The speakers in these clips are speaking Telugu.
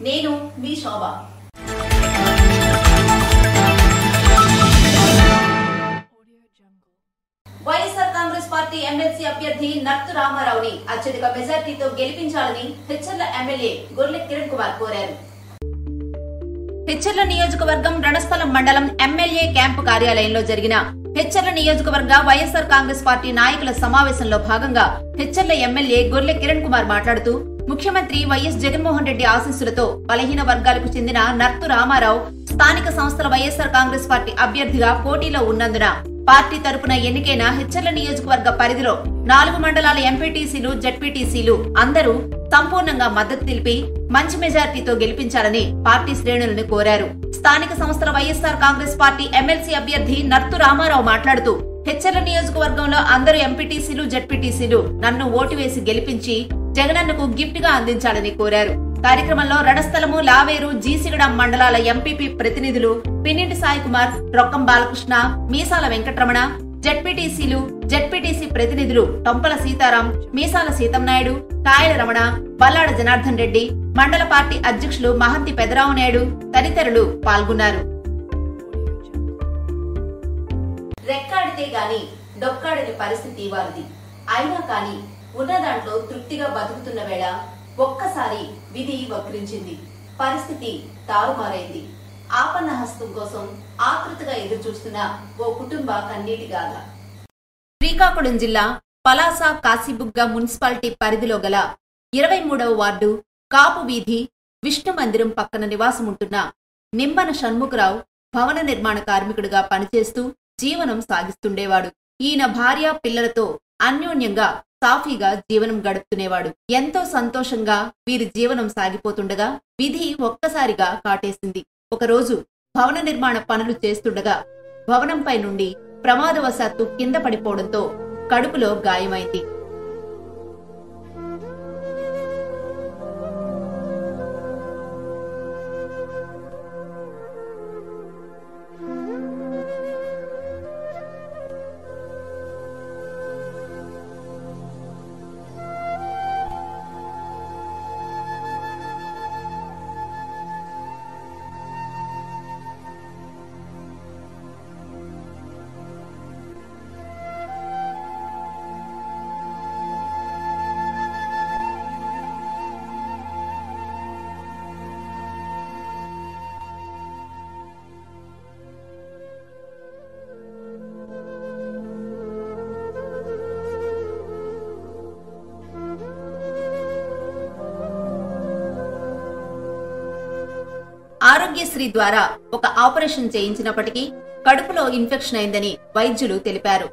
నేను మీ శోభ. వైఎస్ఆర్ కాంగ్రెస్ పార్టీ ఎమ్మెల్సీ అభ్యర్థి నర్తు రామారావుని అత్యధిక మెజార్టీతో గెలిపించాలని హెచ్చర్ల ఎమ్మెల్యే గొర్లె కిరణ్ కుమార్ కోరారు. హెచ్చర్ల నియోజకవర్గం రణస్థలం మండలం ఎమ్మెల్యే క్యాంపు కార్యాలయంలో జరిగిన హెచ్చర్ల నియోజకవర్గ వైఎస్ఆర్ కాంగ్రెస్ పార్టీ నాయకుల సమావేశంలో భాగంగా హెచ్చర్ల ఎమ్మెల్యే గొర్లె కిరణ్ కుమార్ మాట్లాడుతూ, ముఖ్యమంత్రి వైఎస్ జగన్మోహన్ రెడ్డి ఆశీస్సులతో బలహీన వర్గాలకు చెందిన నర్తు రామారావు స్థానిక సంస్థల వైఎస్ఆర్ కాంగ్రెస్ పార్టీ అభ్యర్థిగా పోటీలో ఉన్నందున పార్టీ తరపున ఎన్నికైన హెచ్చర్ల నియోజకవర్గ పరిధిలో 4 మండలాల ఎంపీటీసీలు, జడ్పీటీసీలు అందరూ సంపూర్ణంగా మద్దతు తెలిపి మంచి మెజార్టీతో గెలిపించాలని పార్టీ శ్రేణులను కోరారు. స్థానిక సంస్థల వైఎస్ఆర్ కాంగ్రెస్ పార్టీ ఎమ్మెల్సీ అభ్యర్థి నర్తు రామారావు మాట్లాడుతూ, హెచ్చర్ల నియోజకవర్గంలో అందరూ ఎంపీటీసీలు, జడ్పీటీసీలు నన్ను ఓటు వేసి గెలిపించి జగనన్నకు గిఫ్ట్ గా అందించాలని కోరారు. కార్యక్రమంలో రణస్థలము, లావేరు, జీసిగడ మండలాల ఎంపీపీ ప్రతినిధులు పిన్నింటి సాయి కుమార్, రొక్కం బాలకృష్ణ, మీసాల వెంకటరమణ, జడ్పీటీసీలు, జడ్పీటీసీ ప్రతినిధులు టొంపల సీతారాం, మీసాల సీతంనాయుడు, కాయల రమణ, బల్లాడ జనార్దన్ రెడ్డి, మండల పార్టీ అధ్యక్షులు మహంతి పెదరావు నాయుడు తదితరులు పాల్గొన్నారు. రెక్కాడితే గాని డొక్కాడని పరిస్థితి వారిది. అయినా కానీ ఉన్న దాంట్లో తృప్తిగా బతుకుతున్న వేళ ఒక్కసారి విధి వక్రించింది. పరిస్థితి తారుమారైంది. ఆపన్న హస్తం కోసం ఆతృతగా ఎదురుచూస్తున్న ఓ కుటుంబ కన్నీటి గాథ. శ్రీకాకుళం జిల్లా పలాస కాశీబుగ్గ మున్సిపాలిటీ పరిధిలో గల 23వ వార్డు కాపు వీధి విష్ణు మందిరం పక్కన నివాసముంటున్న నిమ్మన షణ్ముఖరావు భవన నిర్మాణ కార్మికుడిగా పనిచేస్తూ జీవనం సాగిస్తుండేవాడు. ఈయన భార్య పిల్లలతో అన్యోన్యంగా సాఫీగా జీవనం గడుపుతునేవాడు. ఎంతో సంతోషంగా వీరి జీవనం సాగిపోతుండగా విధి ఒక్కసారిగా కాటేసింది. ఒకరోజు భవన నిర్మాణ పనులు చేస్తుండగా భవనంపై నుండి ప్రమాదవశాత్తు కింద పడిపోవడంతో కడుపులో గాయమైంది. ఆరోగ్యశ్రీ ద్వారా ఒక ఆపరేషన్ చేయించినప్పటికీ కడుపులో ఇన్ఫెక్షన్ అయిందని వైద్యులు తెలిపారు.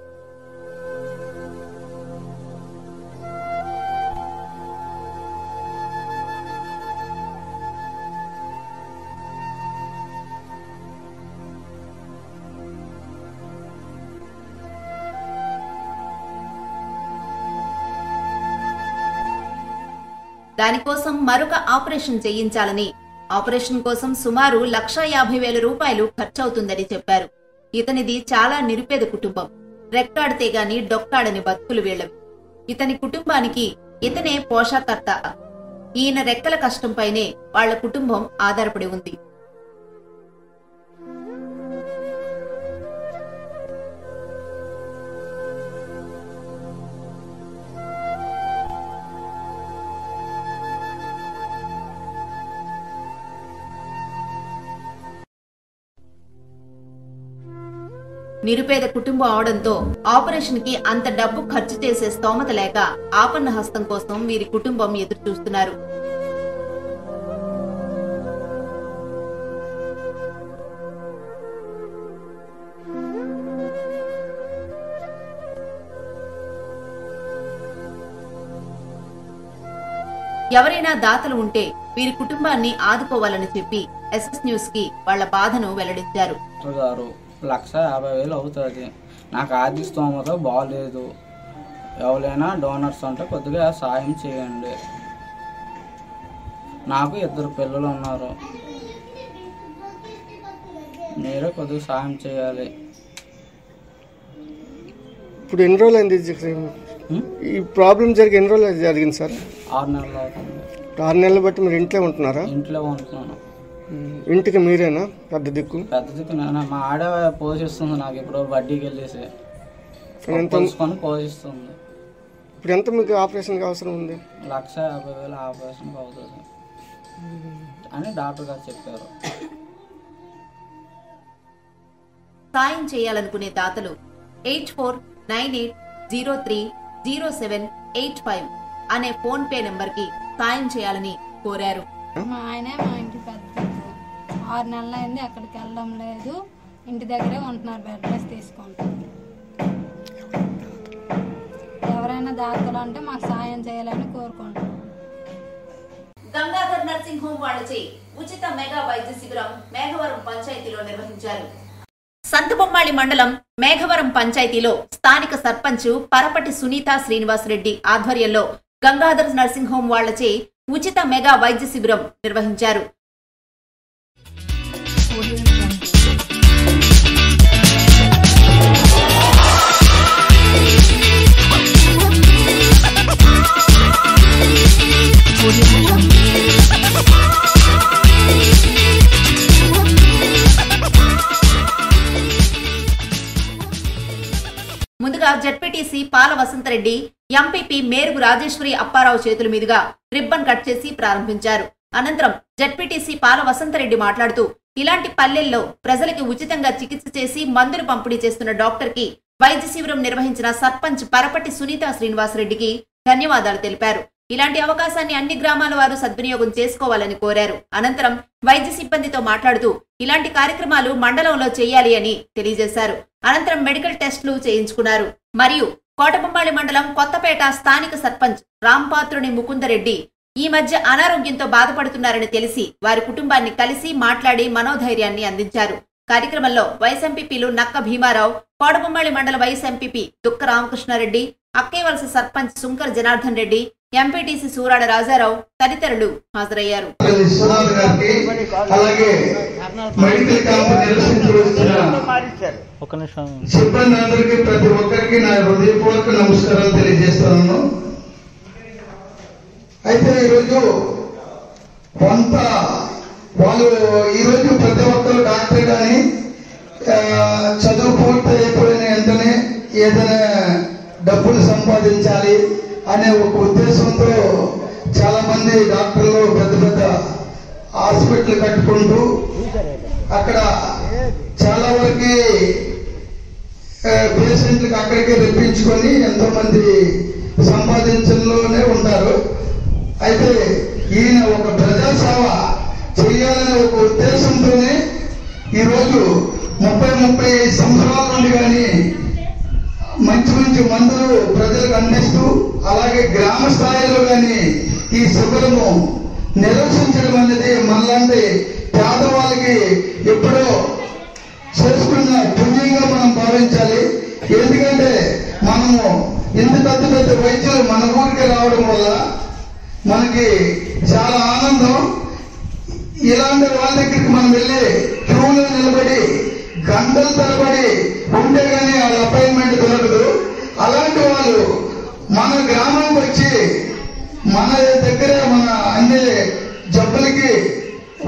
దానికోసం మరొక ఆపరేషన్ చేయించాలని, ఆపరేషన్ కోసం సుమారు 1,50,000 రూపాయలు ఖర్చవుతుందని చెప్పారు. ఇతనిది చాలా నిరుపేద కుటుంబం. రెక్కాడితే గాని డొక్కాడని బతుకులు వీళ్లవి. ఇతని కుటుంబానికి ఇతనే పోషాకర్త. ఈయన రెక్కల కష్టంపైనే వాళ్ల కుటుంబం ఆధారపడి ఉంది. నిరుపేద కుటుంబం అవడంతో ఆపరేషన్ కి అంత డబ్బు ఖర్చు చేసే స్తోమత లేక ఆపన్న హస్తం కోసం వీరి కుటుంబం ఎదురు చూస్తున్నారు. ఎవరైనా దాతలు ఉంటే వీరి కుటుంబాన్ని ఆదుకోవాలని చెప్పి ఎస్ఎస్ న్యూస్ కి వాళ్ల బాధను వెల్లడించారు. 1,50,000 అవుతుంది. నాకు ఆర్థిక స్తోమత బాగలేదు. ఎవరైనా డోనర్స్ అంటే కొద్దిగా సాయం చేయండి. నాకు 2 పిల్లలు ఉన్నారు. మీరే కొద్దిగా సాయం చేయాలి. ఇప్పుడు ఎన్ని రోజులు అయింది? ఈ ప్రాబ్లం జరిగి ఎన్ని రోజులు జరిగింది సార్? 6 నెలలు అవుతుంది. 6 నెలలు బట్టి మీరు ఇంట్లో ఉంటున్నారా? ఇంట్లో ఉంటున్నాను. ఇంటికి మీరేనా పెద్ద దిక్కు? పెద్ద దిక్కు మా ఆడ పోషిస్తుంది. నాకు ఇప్పుడు వడ్డీకి వెళ్ళేసి తెలుసుకొని పోషిస్తుంది. ఇప్పుడు ఎంత మీకు ఆపరేషన్కి అవసరం ఉంది? 1,50,000 ఆపరేషన్కి అవుతుంది అని డాక్టర్ గారు చెప్పారు. సాయం చేయాలనుకునే దాతలు 8498030785 అనే ఫోన్ పే నెంబర్ కి సాయం చేయాలని కోరారు. మా ఆయనే మా ఇంటి పెద్ద 6 నెలలు అయింది, అక్కడికి వెళ్ళడం లేదు, ఇంటి దగ్గరే ఉంటున్నారు, బెడ్ రెస్ట్ తీసుకుంటారు. ఎవరైనా దాతలు అంటే మాకు సాయం చేయాలని కోరుకుంటున్నాం. గంగాధర్ నర్సింగ్ హోమ్ వాళ్ళచే ఉచిత మెగా వైద్య శిబిరం మేఘవరం పంచాయతీలో నిర్వహించారు. సంతబొమ్మాళి మండలం మేఘవరం పంచాయతీలో స్థానిక సర్పంచ్ పరపటి సునీత శ్రీనివాసరెడ్డి ఆధ్వర్యంలో గంగాధర్ నర్సింగ్ హోమ్ వాళ్లచే ఉచిత మెగా వైద్య శిబిరం నిర్వహించారు. ముందుగా జెడ్పీటీసీ పాల వసంతరెడ్డి, ఎంపీపీ మేరుగు రాజేశ్వరి అప్పారావు చేతుల మీదుగా రిబ్బన్ కట్ చేసి ప్రారంభించారు. అనంతరం జెడ్పీటీసీ పాల వసంతరెడ్డి మాట్లాడుతూ ఇలాంటి పల్లెల్లో ప్రజలకి ఉచితంగా చికిత్స చేసి మందులు పంపిణీ చేస్తున్న డాక్టర్ కి వైద్య శిబిరం నిర్వహించిన సర్పంచ్ పరపటి సునీత శ్రీనివాసరెడ్డికి ధన్యవాదాలు తెలిపారు. ఇలాంటి అవకాశాన్ని అన్ని గ్రామాల వారు సద్వినియోగం చేసుకోవాలని కోరారు. అనంతరం వైద్య సిబ్బందితో మాట్లాడుతూ ఇలాంటి కార్యక్రమాలు మండలంలో చేయాలి అని తెలియజేశారు. అనంతరం మెడికల్ టెస్టులు చేయించుకున్నారు. మరియు కోటబొమ్మాళి మండలం కొత్తపేట స్థానిక సర్పంచ్ రాంపాత్రుని ముకుందరెడ్డి ఈ మధ్య అనారోగ్యంతో బాధపడుతున్నారని తెలిసి వారి కుటుంబాన్ని కలిసి మాట్లాడి మనోధైర్యాన్ని అందించారు. కార్యక్రమంలో వైస్ ఎంపీపీలు నక్క భీమారావు, కోటబొమ్మాళి మండల vice MPP Dukka Ramakrishna Reddy, అక్కేవలస sarpanch Sunkar Janardhan Reddy, MPTC Surada Rajarao తదితరులు హాజరయ్యారు. సిబ్బంది అందరికీ ప్రతి ఒక్కరికి నా హృదయపూర్వక నమస్కారాలు తెలియజేస్తున్నాను. అయితే ఈరోజు కొంత వాళ్ళు ఈరోజు ప్రతి ఒక్కరు డాక్టర్ కానీ చదువు పూర్తి అయిపోయిన వెంటనే ఏదైనా డబ్బులు సంపాదించాలి అనే ఒక ఉద్దేశంతో చాలా మంది డాక్టర్లు పెద్ద పెద్ద హాస్పిటల్ కట్టుకుంటూ అక్కడ చాలా వరకు పేషెంట్లకు అక్కడికే రప్పించుకొని ఎంతో మంది సంపాదించడంలోనే ఉంటారు. అయితే ఈయన ఒక ప్రజాసేవ చేయాలనే ఒక ఉద్దేశంతోనే ఈరోజు 30-35 సంవత్సరాల నుండి కానీ మంచి మంచి మందులు ప్రజలకు అందిస్తూ అలాగే గ్రామ స్థాయిలో కానీ ఈ శిబిరము నిర్వహించడం అనేది మనలాంటి పేదవాళ్ళకి ఎప్పుడో చేసుకున్న పుణ్యంగా మనం భావించాలి. ఎందుకంటే మనము ఇంత పెద్ద పెద్ద వైద్యులు మన ఊరికి రావడం వల్ల మనకి చాలా ఆనందం. ఇలాంటి వాళ్ళ దగ్గరికి మనం వెళ్ళి క్యూలో నిలబడి గంటల తరబడి ఉంటే గానీ వాళ్ళ అపాయింట్మెంట్ దొరకదు. అలాంటి వాళ్ళు మన గ్రామానికి వచ్చి మన దగ్గర మన అన్ని జబ్బులకి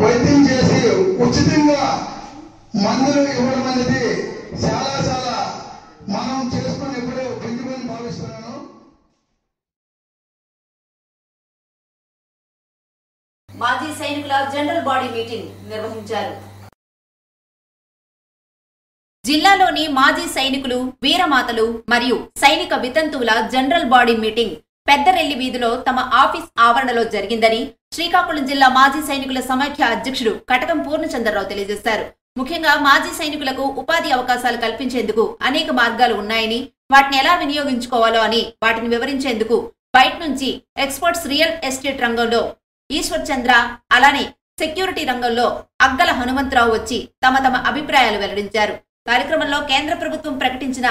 వైద్యం చేసి ఉచితంగా మందులు ఇవ్వడం అనేది చాలా చాలా మనం చేసుకుని ఎప్పుడో పెంచుకొని భావిస్తున్నాను. మాజీ సైనికుల జనరల్ బాడీ మీటింగ్ నిర్వహించారు. జిల్లాలోని మాజీ సైనికులు, వీరమాతలు మరియు సైనిక వితంతువుల జనరల్ బాడీ మీటింగ్ పెద్దరెల్లి వీధిలో తమ ఆఫీస్ ఆవరణలో జరిగిందని శ్రీకాకుళం జిల్లా మాజీ సైనికుల సమైక్య అధ్యక్షుడు కటకం పూర్ణచంద్రరావు తెలియజేశారు. ముఖ్యంగా మాజీ సైనికులకు ఉపాధి అవకాశాలు కల్పించేందుకు అనేక మార్గాలు ఉన్నాయని, వాటిని ఎలా వినియోగించుకోవాలో అని వాటిని వివరించేందుకు బయట నుంచి ఎక్స్పర్ట్స్ రియల్ ఎస్టేట్ రంగంలో ఈశ్వర్ చంద్ర, అలానే సెక్యూరిటీ రంగంలో అగ్గల హనుమంతరావు వచ్చి తమ తమ అభిప్రాయాలు వెల్లడించారు. కార్యక్రమంలో కేంద్ర ప్రభుత్వం ప్రకటించిన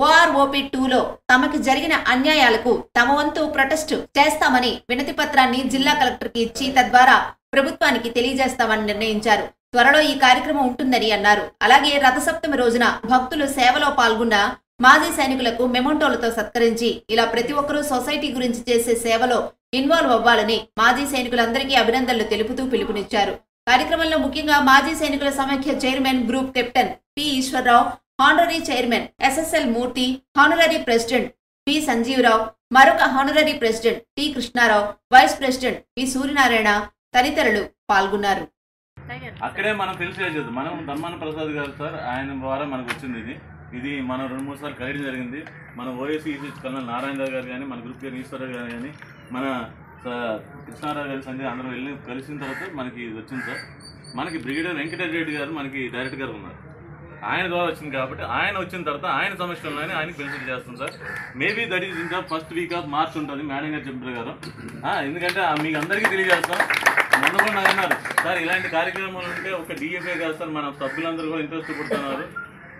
OROP 2లో తమకి జరిగిన అన్యాయాలకు తమ వంతు ప్రొటెస్ట్ చేస్తామని వినతి పత్రాన్ని జిల్లా కలెక్టర్కి ఇచ్చి తద్వారా ప్రభుత్వానికి తెలియజేస్తామని నిర్ణయించారు. త్వరలో ఈ కార్యక్రమం ఉంటుందని అన్నారు. అలాగే రథసప్తమి రోజున భక్తులు సేవలో పాల్గొన్న మాజీ సైనికులకు మెమోంటోలతో సత్కరించి ఇలా ప్రతి ఒక్కరూ సొసైటీ గురించి చేసే సేవలో ఇన్వాల్వ్ అవ్వాలని మాజీ సైనికులందరికీ అభినందనలు తెలుపుతూ పిలుపునిచ్చారు. కార్యక్రమంలో ముఖ్యంగా మాజీ సైనికుల సమైక్య chairman group captain P Eswararao, honorary chairman SSL Murthy, honorary president P Sanjeevarao, మరొక honorary president T Krishnarao, vice president P Suryanarayana తదితరులు పాల్గొన్నారు. అక్కడే మనం తెలిసేది మనం ధర్మాన ప్రసాద్ గారు సార్, ఆయన ద్వారా మనకు వచ్చింది ఇది మనం 2-3 సార్లు కలియడం జరిగింది. మన ఓఎస్సీ కల్నల్ నారాయణ గారు కానీ, మన గ్రూప్ గారు ఈశ్వరరావు గారు కానీ, మన కృష్ణారావు గారి సంజయ్ అందరూ వెళ్ళి కలిసిన తర్వాత మనకి వచ్చింది సార్. మనకి బ్రిగేడియర్ వెంకటరెడ్డి గారు మనకి డైరెక్టర్ గారు ఉన్నారు, ఆయన ద్వారా వచ్చింది కాబట్టి ఆయన వచ్చిన తర్వాత ఆయన సమస్యలోనే ఆయనకి పెన్సిల్ చేస్తుంది సార్. మేబీ దట్ ఈస్ ఇంకా ఫస్ట్ వీక్ ఆఫ్ మార్చ్ ఉంటుంది మేడం గారు చెప్పారు గారు. ఎందుకంటే మీకు అందరికీ తెలియజేస్తాం. మొన్న కూడా నాకు అన్నారు సార్ ఇలాంటి కార్యక్రమాలు ఉంటే ఒక డిఎఫ్ఏ కాదు సార్, మన సభ్యులందరూ కూడా ఇంట్రెస్ట్ పడుతున్నారు,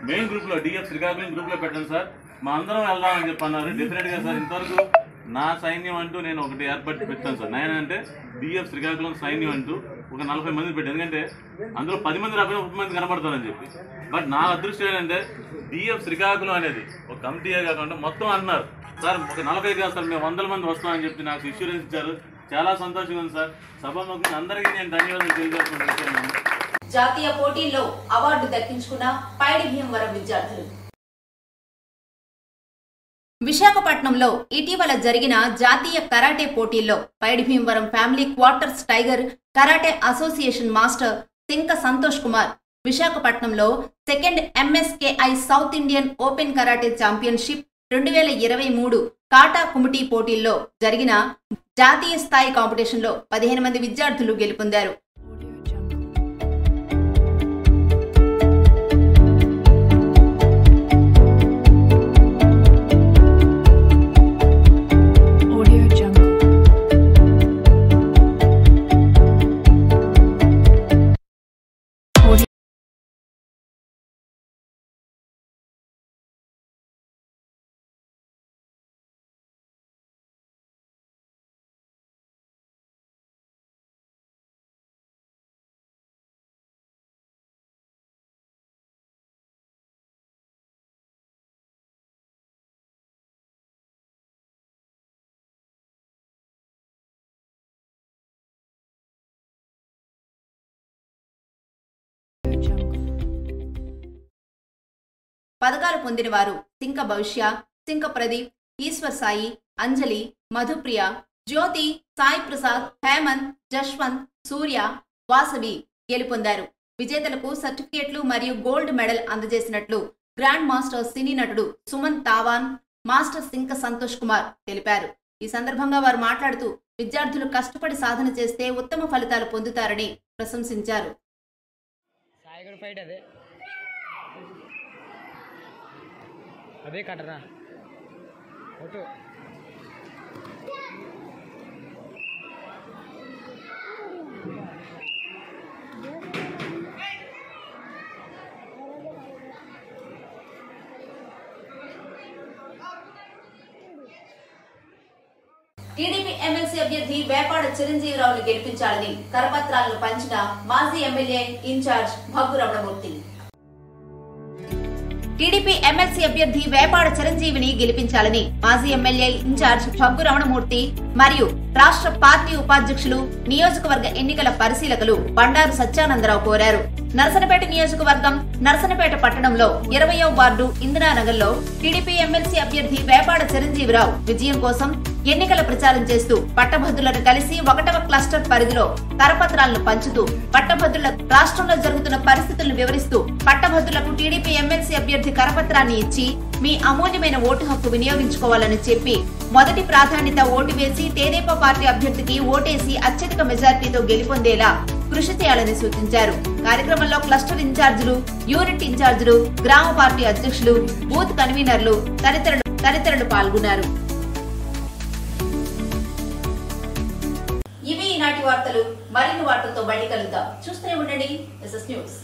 మెయిన్ గ్రూప్లో డిఎఫ్ శ్రీకాకుళం గ్రూప్లో పెట్టండి సార్, మా అందరం వెళ్దామని చెప్పన్నారు. డెఫినెట్గా సార్ ఇంతవరకు నా సైన్యం అంటూ నేను ఒకటి ఏర్పాటు పెట్టాను సార్. నేనంటే డిఎఫ్ శ్రీకాకుళం సైన్యం అంటూ ఒక 40 మంది పెట్టాను. ఎందుకంటే అందులో 10 మంది రాకపోయినా 30 మంది కనబడతారని చెప్పి. బట్ నా అదృష్టం ఏంటంటే డిఎఫ్ శ్రీకాకుళం అనేది ఒక కమిటీయే కాకుండా మొత్తం అన్నారు సార్ ఒక 40 కాదు సార్ మేము 100 మంది వస్తామని చెప్పి నాకు ఇన్సూరెన్స్ ఇచ్చారు. చాలా సంతోషంగా ఉంది సార్. సభాముఖంగా అందరికీ నేను ధన్యవాదాలు తెలియజేస్తున్నాను. జాతీయ పోటీల్లో అవార్డు దక్కించుకున్న పైడి భీమవరం విద్యార్థులు. విశాఖపట్నంలో ఇటీవల జరిగిన జాతీయ కరాటే పోటీల్లో Paidi Bhimavaram family quarters tiger karate association master Sinka Santosh Kumar విశాఖపట్నంలో 2nd MSKI south Indian open karate championship 2023 kata kumite పోటీల్లో జరిగిన జాతీయ స్థాయి కాంపిటీషన్లో 15 మంది విద్యార్థులు గెలుపొందారు. పథకాలు పొందిన వారు సింక భవిష్య, సింక ప్రదీప్, ఈశ్వర్ సాయి, అంజలి, మధుప్రియ, జ్యోతి, సాయి ప్రసాద్, హేమంత్, జశ్వంత్, సూర్య, వాసవి గెలుపొందారు. విజేతలకు సర్టిఫికేట్లు మరియు గోల్డ్ మెడల్ అందజేసినట్లు గ్రాండ్ మాస్టర్ సినీ నటుడు సుమన్ తావాన్, మాస్టర్ సింక సంతోష్ కుమార్ తెలిపారు. ఈ సందర్భంగా వారు మాట్లాడుతూ విద్యార్థులు కష్టపడి సాధన చేస్తే ఉత్తమ ఫలితాలు పొందుతారని ప్రశంసించారు. అదే కట్టరా ఫోటో టీడీపీ ఎమ్మెల్సీ అభ్యర్థి వేపాడ చిరంజీవిరావును గెలిపించాలని కరపత్రాలను పంచిన మాజీ MLA in charge Bhaggu Ramanamurthy. TDP MLC అభ్యర్థి వేపాడ చిరంజీవిని గెలిపించాలని మాజీ ఎమ్మెల్యే ఇన్ఛార్జ్ భగ్గు రమణమూర్తి మరియు రాష్ట్ర పార్టీ ఉపాధ్యక్షులు, నియోజకవర్గ ఎన్నికల పరిశీలకులు బండారు సత్యానందరావు కోరారు. నరసనపేట నియోజకవర్గం నరసనపేట పట్టణంలో 20వ వార్డు ఇందిరానగర్లో టీడీపీ ఎమ్మెల్సీ అభ్యర్థి వేపాడ చిరంజీవిరావు విజయం కోసం ఎన్నికల ప్రచారం చేస్తూ పట్టభద్రులను కలిసి 1వ క్లస్టర్ పరిధిలో కరపత్రాలను పంచుతూ పట్టభద్రుల రాష్ట్రంలో జరుగుతున్న పరిస్థితులను వివరిస్తూ పట్టభద్రులకు టీడీపీ ఎమ్మెల్సీ అభ్యర్థి కరపత్రాన్ని ఇచ్చి మీ అమూల్యమైన ఓటు హక్కు వినియోగించుకోవాలని చెప్పి మొదటి ప్రాధాన్యత ఓటు వేసి తెదేపా పార్టీ అభ్యర్థికి ఓటేసి అత్యధిక మెజార్టీతో గెలుపొందేలా కృషి చేయాలని సూచించారు. కార్యక్రమంలో క్లస్టర్ ఇన్ఛార్జీలు, యూనిట్ ఇన్ఛార్జీలు, గ్రామ పార్టీ అధ్యక్షులు, బూత్ కన్వీనర్లు తదితరులు పాల్గొన్నారు. ఇవి ఈనాటి వార్తలు. మరిన్ని వార్తలతో మళ్ళీ కలుద్దాం. చూస్తూనే ఉండండి ఎస్ఎస్ న్యూస్.